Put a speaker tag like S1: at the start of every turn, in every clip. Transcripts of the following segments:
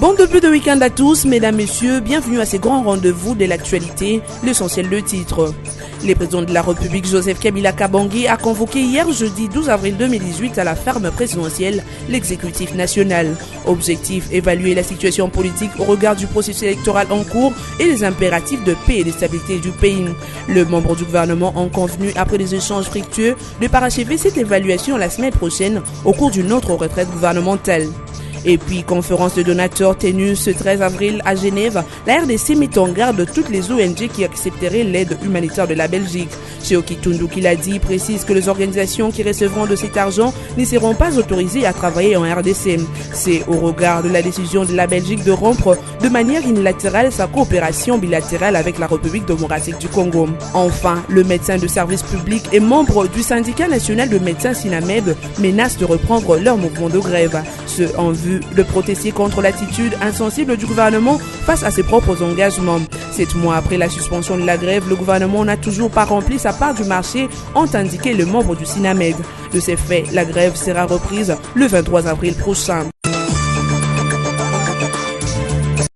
S1: Bon début de week-end à tous, mesdames, messieurs, bienvenue à ces grands rendez-vous de l'actualité, l'essentiel de titre. Le président de la République, Joseph Kabila Kabange, a convoqué hier jeudi 12 avril 2018 à la ferme présidentielle l'exécutif national. Objectif, évaluer la situation politique au regard du processus électoral en cours et les impératifs de paix et de stabilité du pays. Les membres du gouvernement ont convenu, après des échanges fructueux, de parachever cette évaluation la semaine prochaine au cours d'une autre retraite gouvernementale. Et puis, conférence de donateurs tenue ce 13 avril à Genève, la RDC met en garde toutes les ONG qui accepteraient l'aide humanitaire de la Belgique. Sheoki Tundu, qui l'a dit, précise que les organisations qui recevront de cet argent ne seront pas autorisées à travailler en RDC. C'est au regard de la décision de la Belgique de rompre de manière unilatérale sa coopération bilatérale avec la République démocratique du Congo. Enfin, le médecin de service public et membre du syndicat national de médecins SINAMED menace de reprendre leur mouvement de grève. Ce en vue de protester contre l'attitude insensible du gouvernement face à ses propres engagements. 7 mois après la suspension de la grève, le gouvernement n'a toujours pas rempli sa part du marché, ont indiqué les membres du SINAMED. De ces faits, la grève sera reprise le 23 avril prochain.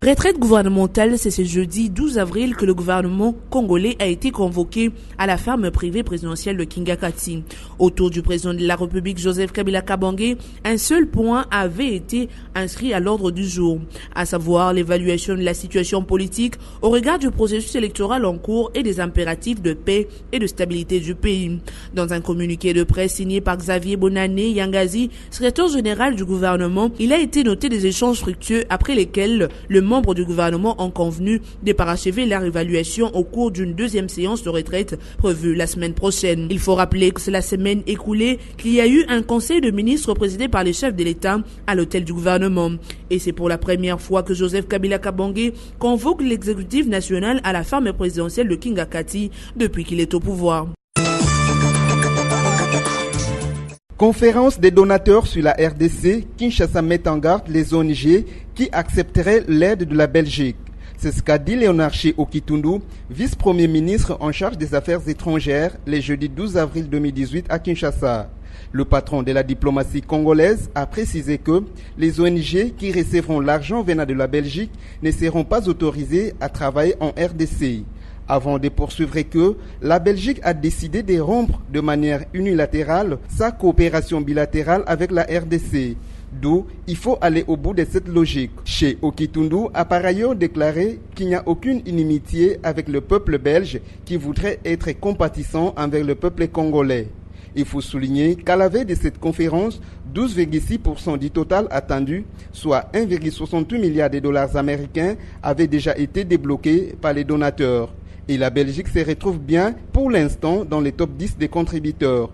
S1: Retraite gouvernementale, c'est ce jeudi 12 avril que le gouvernement congolais a été convoqué à la ferme privée présidentielle de Kingakati. Autour du président de la République, Joseph Kabila Kabange, un seul point avait été inscrit à l'ordre du jour, à savoir l'évaluation de la situation politique au regard du processus électoral en cours et des impératifs de paix et de stabilité du pays. Dans un communiqué de presse signé par Xavier Bonané Yangazi, secrétaire général du gouvernement, il a été noté des échanges fructueux après lesquels le membres du gouvernement ont convenu de parachever leur évaluation au cours d'une deuxième séance de retraite prévue la semaine prochaine. Il faut rappeler que c'est la semaine écoulée qu'il y a eu un conseil de ministres présidé par les chefs de l'État à l'hôtel du gouvernement. Et c'est pour la première fois que Joseph Kabila Kabange convoque l'exécutif national à la ferme présidentielle de Kingakati depuis qu'il est au pouvoir.
S2: Conférence des donateurs sur la RDC, Kinshasa met en garde les ONG qui accepteraient l'aide de la Belgique. C'est ce qu'a dit Léonard Okitundu, vice-premier ministre en charge des affaires étrangères, le jeudi 12 avril 2018 à Kinshasa. Le patron de la diplomatie congolaise a précisé que les ONG qui recevront l'argent venant de la Belgique ne seront pas autorisées à travailler en RDC. Avant de poursuivre que la Belgique a décidé de rompre de manière unilatérale sa coopération bilatérale avec la RDC. D'où il faut aller au bout de cette logique. Chez Okitundu a par ailleurs déclaré qu'il n'y a aucune inimitié avec le peuple belge qui voudrait être compatissant envers le peuple congolais. Il faut souligner qu'à la veille de cette conférence, 12,6% du total attendu, soit 1,68 milliard de dollars américains, avaient déjà été débloqués par les donateurs. Et la Belgique se retrouve bien, pour l'instant, dans les top 10 des contributeurs.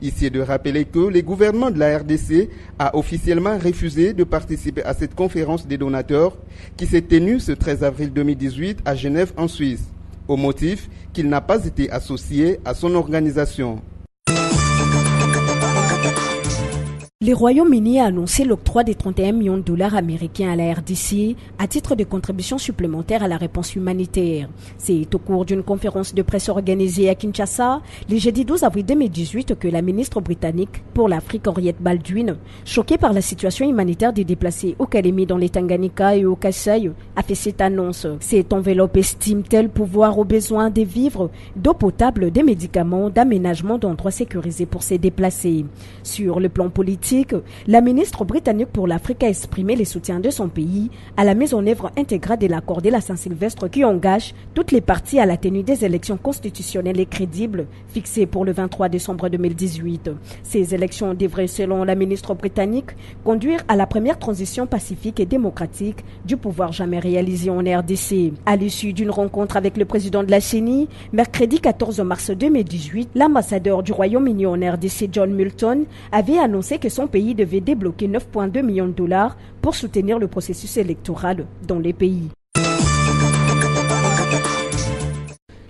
S2: Ici est de rappeler que le gouvernement de la RDC a officiellement refusé de participer à cette conférence des donateurs qui s'est tenue ce 13 avril 2018 à Genève en Suisse, au motif qu'il n'a pas été associé à son organisation.
S3: Le Royaume-Uni a annoncé l'octroi des 31 millions de dollars américains à la RDC à titre de contribution supplémentaire à la réponse humanitaire. C'est au cours d'une conférence de presse organisée à Kinshasa, le jeudi 12 avril 2018, que la ministre britannique pour l'Afrique, Henriette Baldwin, choquée par la situation humanitaire des déplacés au Kalemi dans les Tanganyika et au Kasaï, a fait cette annonce. Cette enveloppe estime-t-elle pouvoir aux besoins des vivres, d'eau potable, des médicaments, d'aménagement d'endroits sécurisés pour ces déplacés. Sur le plan politique, la ministre britannique pour l'Afrique a exprimé le soutien de son pays à la mise en œuvre intégrale de l'accord de la Saint-Sylvestre qui engage toutes les parties à la tenue des élections constitutionnelles et crédibles fixées pour le 23 décembre 2018. Ces élections devraient, selon la ministre britannique, conduire à la première transition pacifique et démocratique du pouvoir jamais réalisée en RDC. À l'issue d'une rencontre avec le président de la CENI, mercredi 14 mars 2018, l'ambassadeur du Royaume-Uni en RDC, John Moulton, avait annoncé que son pays devait débloquer 9,2 millions de dollars pour soutenir le processus électoral dans les pays.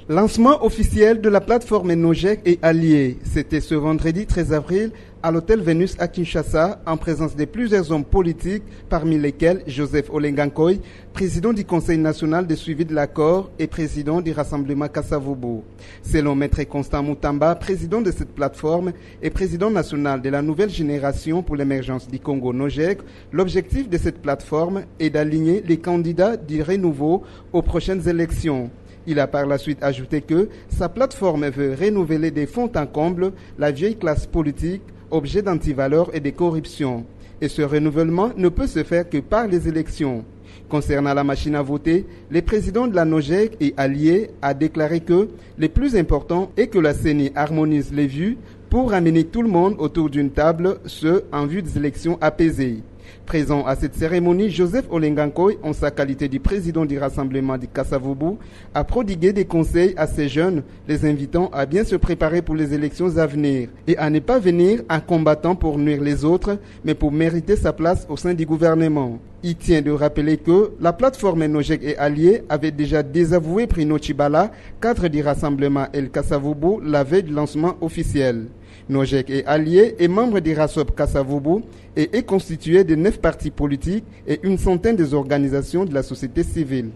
S2: Lancement officiel de la plateforme Nojek et Alliés. C'était ce vendredi 13 avril à l'hôtel Vénus à Kinshasa en présence de plusieurs hommes politiques, parmi lesquels Joseph Olengankoy, président du Conseil national de suivi de l'accord et président du Rassemblement Kasavubu. Selon Maître Constant Moutamba, président de cette plateforme et président national de la nouvelle génération pour l'émergence du Congo Nojek, l'objectif de cette plateforme est d'aligner les candidats du renouveau aux prochaines élections. Il a par la suite ajouté que sa plateforme veut renouveler des fonds en comble la vieille classe politique, objet d'antivaleurs et de corruption. Et ce renouvellement ne peut se faire que par les élections. Concernant la machine à voter, le président de la Nojek et Alliés a déclaré que le plus important est que la CENI harmonise les vues pour ramener tout le monde autour d'une table, ce en vue des élections apaisées. Présent à cette cérémonie, Joseph Olengankoy, en sa qualité de président du Rassemblement du Kasavubu, a prodigué des conseils à ces jeunes, les invitant à bien se préparer pour les élections à venir et à ne pas venir en combattant pour nuire les autres, mais pour mériter sa place au sein du gouvernement. Il tient de rappeler que la plateforme Nojek et Alliés avait déjà désavoué Prino Chibala, cadre du Rassemblement El Kasavubu, la veille du lancement officiel. Nojek est allié et membre du RASOP Kasavubu et est constitué de 9 partis politiques et une centaine des organisations de la société civile.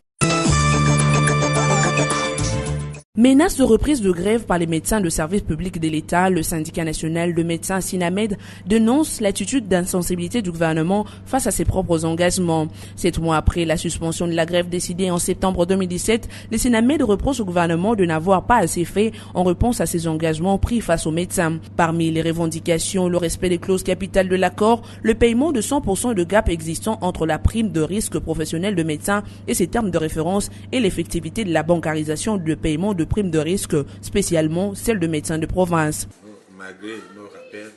S1: Menace de reprise de grève par les médecins de service public de l'État, le syndicat national de médecins Sinamed dénonce l'attitude d'insensibilité du gouvernement face à ses propres engagements. 7 mois après la suspension de la grève décidée en septembre 2017, les Sinamed reprochent au gouvernement de n'avoir pas assez fait en réponse à ses engagements pris face aux médecins. Parmi les revendications, le respect des clauses capitales de l'accord, le paiement de 100% de gap existant entre la prime de risque professionnel de médecins et ses termes de référence et l'effectivité de la bancarisation de paiement de primes de risque, spécialement celle de médecins de province.
S4: Malgré nos rappels,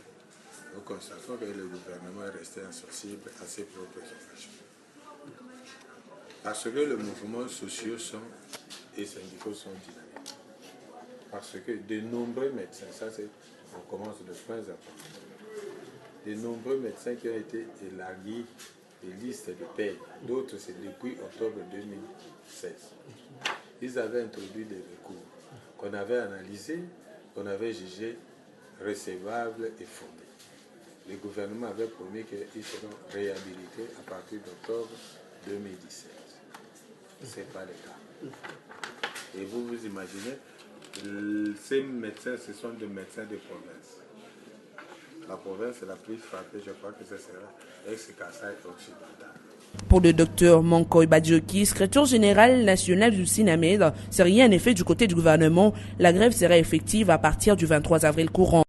S4: nous constatons que le gouvernement est resté insensible à ses propres engagements. Parce que les mouvements sociaux et syndicaux sont dynamiques. Parce que de nombreux médecins, on commence de point à point. De nombreux médecins qui ont été élargis des listes de paie, d'autres c'est depuis octobre 2016. Ils avaient introduit des recours qu'on avait analysés, qu'on avait jugés recevables et fondés. Le gouvernement avait promis qu'ils seront réhabilités à partir d'octobre 2017. Ce n'est pas le cas. Et vous imaginez, ces médecins, ce sont des médecins de province. La province est la plus frappée, je crois que ce sera ex-Kasaï occidental.
S1: Pour le docteur Mankoy Badjoki, secrétaire général national du Sinamed, si rien n'est fait du côté du gouvernement, la grève sera effective à partir du 23 avril courant.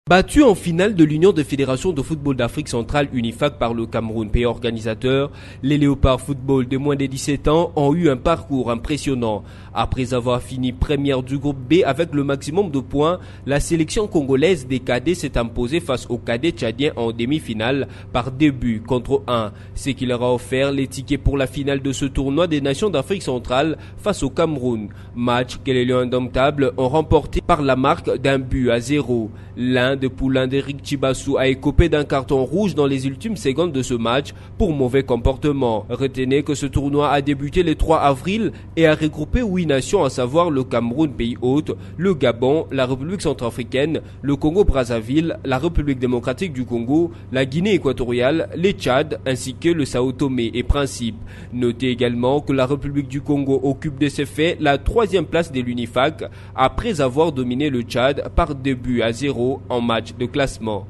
S5: Battu en finale de l'Union des fédérations de football d'Afrique centrale UNIFAC par le Cameroun, pays organisateur, les Léopards Football de moins de 17 ans ont eu un parcours impressionnant. Après avoir fini première du groupe B avec le maximum de points, la sélection congolaise des cadets s'est imposée face aux cadets tchadiens en demi-finale par 2 buts contre 1, ce qui leur a offert les tickets pour la finale de ce tournoi des nations d'Afrique centrale face au Cameroun. Match que les Lions indomptables ont remporté par la marque d'1-0. L'un de poulain d'Eric Chibassou a écopé d'un carton rouge dans les ultimes secondes de ce match pour mauvais comportement. Retenez que ce tournoi a débuté le 3 avril et a regroupé 8 nations, à savoir le Cameroun, pays hôte, le Gabon, la République centrafricaine, le Congo-Brazzaville, la République démocratique du Congo, la Guinée équatoriale, le Tchad ainsi que le Sao Tomé et Principe. Notez également que la République du Congo occupe de ce fait la 3e place de l'UNIFAC après avoir dominé le Tchad par 2-0 en match de classement.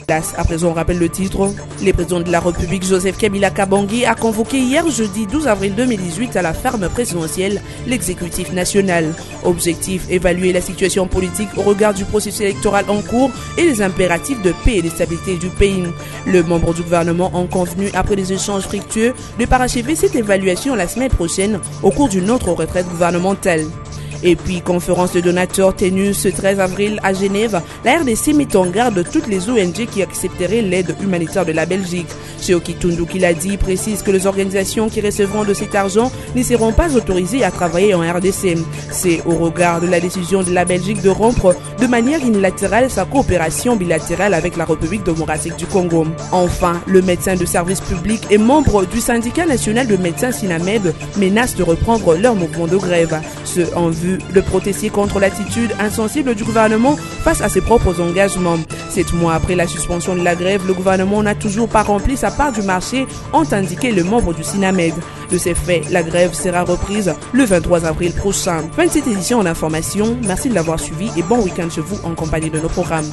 S1: À présent, on rappelle le titre. Le président de la République, Joseph Kabila Kabangi, a convoqué hier jeudi 12 avril 2018 à la ferme présidentielle l'exécutif national. Objectif, évaluer la situation politique au regard du processus électoral en cours et les impératifs de paix et de stabilité du pays. Les membres du gouvernement ont convenu, après des échanges fructueux, de parachever cette évaluation la semaine prochaine au cours d'une autre retraite gouvernementale. Et puis, conférence de donateurs tenue ce 13 avril à Genève, la RDC met en garde toutes les ONG qui accepteraient l'aide humanitaire de la Belgique. Chez Okitundu, qui l'a dit, précise que les organisations qui recevront de cet argent ne seront pas autorisées à travailler en RDC. C'est au regard de la décision de la Belgique de rompre de manière unilatérale sa coopération bilatérale avec la République démocratique du Congo. Enfin, le médecin de service public et membre du syndicat national de médecins Sinamed menace de reprendre leur mouvement de grève. Ce en vue de protester contre l'attitude insensible du gouvernement face à ses propres engagements. 7 mois après la suspension de la grève, le gouvernement n'a toujours pas rempli sa part du marché, ont indiqué les membres du Sinamed. De ces faits, la grève sera reprise le 23 avril prochain. Fin de cette édition d'information. Merci de l'avoir suivi et bon week-end chez vous en compagnie de nos programmes.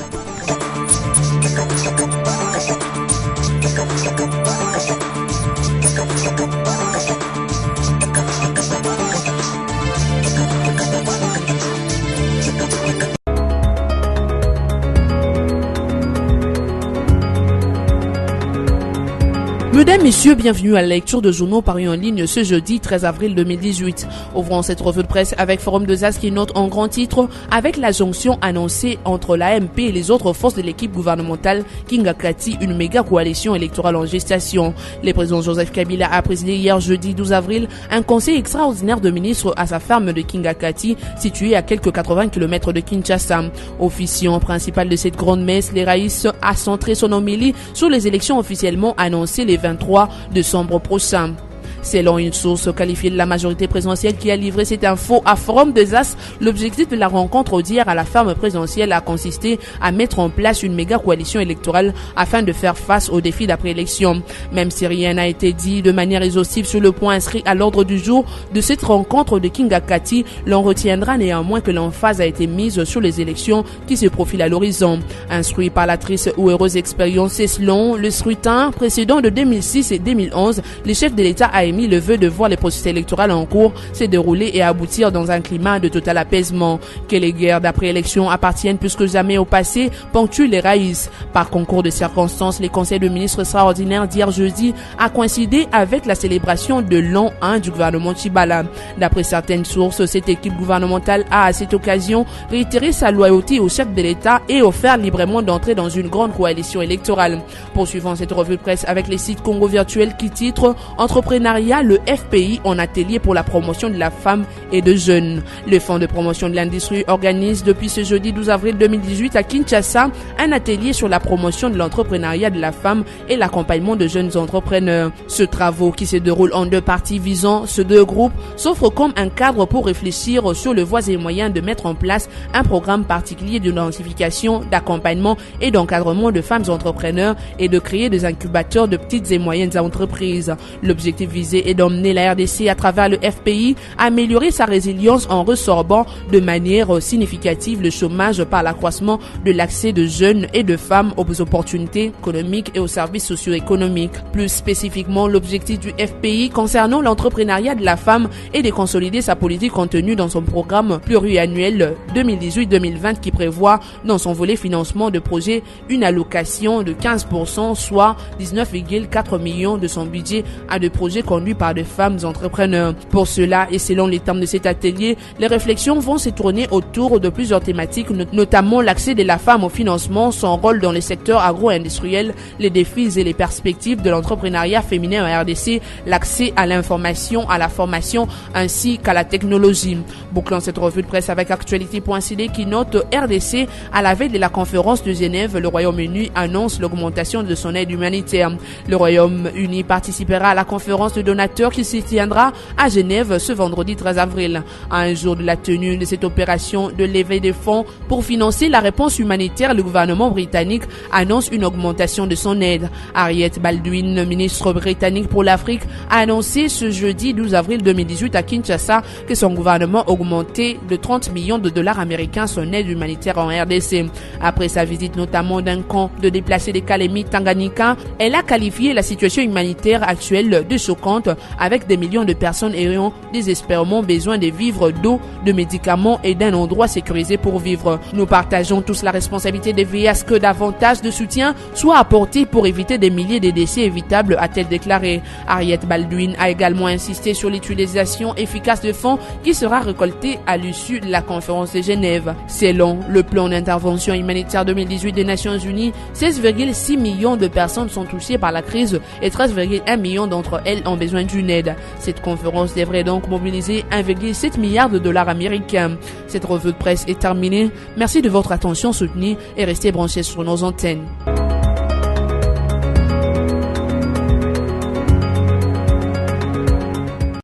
S1: Mesdames, Messieurs, bienvenue à la lecture de journaux parus en ligne ce jeudi 13 avril 2018. Ouvrons cette revue de presse avec Forum des As qui note en grand titre avec la jonction annoncée entre l'AMP et les autres forces de l'équipe gouvernementale Kinga Kati, une méga coalition électorale en gestation. Le président Joseph Kabila a présidé hier jeudi 12 avril un conseil extraordinaire de ministres à sa ferme de Kinga Kati, située à quelques 80 km de Kinshasa. Officiant principal de cette grande messe, les Raïs a centré son homélie sur les élections officiellement annoncées les 23 décembre prochain. Selon une source qualifiée de la majorité présidentielle qui a livré cette info à Forum des As, l'objectif de la rencontre d'hier à la ferme présidentielle a consisté à mettre en place une méga coalition électorale afin de faire face aux défis d'après-élection. Même si rien n'a été dit de manière exhaustive sur le point inscrit à l'ordre du jour de cette rencontre de Kinga Kati, l'on retiendra néanmoins que l'emphase a été mise sur les élections qui se profilent à l'horizon. Instruit par la triste ou heureuse expérience selon le scrutin précédent de 2006 et 2011, les chefs de l'État a émis le vœu de voir les processus électoraux en cours se dérouler et aboutir dans un climat de total apaisement. Que les guerres d'après-élection appartiennent plus que jamais au passé, ponctuent les Raïs. Par concours de circonstances, les conseils de ministres extraordinaires d'hier jeudi a coïncidé avec la célébration de l'an 1 du gouvernement Tshibala. D'après certaines sources, cette équipe gouvernementale a à cette occasion réitéré sa loyauté au chef de l'État et offert librement d'entrer dans une grande coalition électorale. Poursuivant cette revue de presse avec les sites Congo virtuels qui titrent Entrepreneuriat, le FPI en atelier pour la promotion de la femme et de jeunes. Le Fonds de promotion de l'industrie organise depuis ce jeudi 12 avril 2018 à Kinshasa un atelier sur la promotion de l'entrepreneuriat de la femme et l'accompagnement de jeunes entrepreneurs. Ce travaux qui se déroule en 2 parties visant ces 2 groupes s'offre comme un cadre pour réfléchir sur les voies et moyens de mettre en place un programme particulier d'identification, d'accompagnement et d'encadrement de femmes entrepreneurs et de créer des incubateurs de petites et moyennes entreprises. L'objectif visé est d'emmener la RDC à travers le FPI à améliorer sa résilience en résorbant de manière significative le chômage par l'accroissement de l'accès de jeunes et de femmes aux opportunités économiques et aux services socio-économiques. Plus spécifiquement, l'objectif du FPI concernant l'entrepreneuriat de la femme est de consolider sa politique contenue dans son programme pluriannuel 2018-2020 qui prévoit dans son volet financement de projets une allocation de 15%, soit 19,4 millions de son budget à des projets conduits par des femmes entrepreneurs. Pour cela, et selon les termes de cet atelier, les réflexions vont se tourner autour de plusieurs thématiques, notamment l'accès de la femme au financement, son rôle dans le secteur agro-industriel, les défis et les perspectives de l'entrepreneuriat féminin en RDC, l'accès à l'information, à la formation, ainsi qu'à la technologie. Bouclant cette revue de presse avec Actualité.cd qui note RDC à la veille de la conférence de Genève, le Royaume-Uni annonce l'augmentation de son aide humanitaire. Le Royaume-Uni participera à la conférence de donateurs qui se tiendra à Genève ce vendredi 13 avril. À un jour de la tenue de cette opération de levée de fonds pour financer la réponse humanitaire, le gouvernement britannique annonce une augmentation de son aide. Harriet Baldwin, ministre britannique pour l'Afrique, a annoncé ce jeudi 12 avril 2018 à Kinshasa que son gouvernement augmentait de 30 millions de dollars américains son aide humanitaire en RDC. Après sa visite notamment d'un camp de déplacés des Kalemi Tanganyika, elle a qualifié la situation humanitaire actuelle de choquante suivante avec des millions de personnes ayant désespérément besoin de vivres, d'eau, de médicaments et d'un endroit sécurisé pour vivre. Nous partageons tous la responsabilité de veiller à ce que davantage de soutien soit apporté pour éviter des milliers de décès évitables, a-t-elle déclaré. Harriet Baldwin a également insisté sur l'utilisation efficace de fonds qui sera récolté à l'issue de la conférence de Genève. Selon le plan d'intervention humanitaire 2018 des Nations Unies, 16,6 millions de personnes sont touchées par la crise et 13,1 millions d'entre elles ont besoin d'une aide. Cette conférence devrait donc mobiliser 1,7 milliard de dollars américains. Cette revue de presse est terminée. Merci de votre attention soutenue et restez branchés sur nos antennes.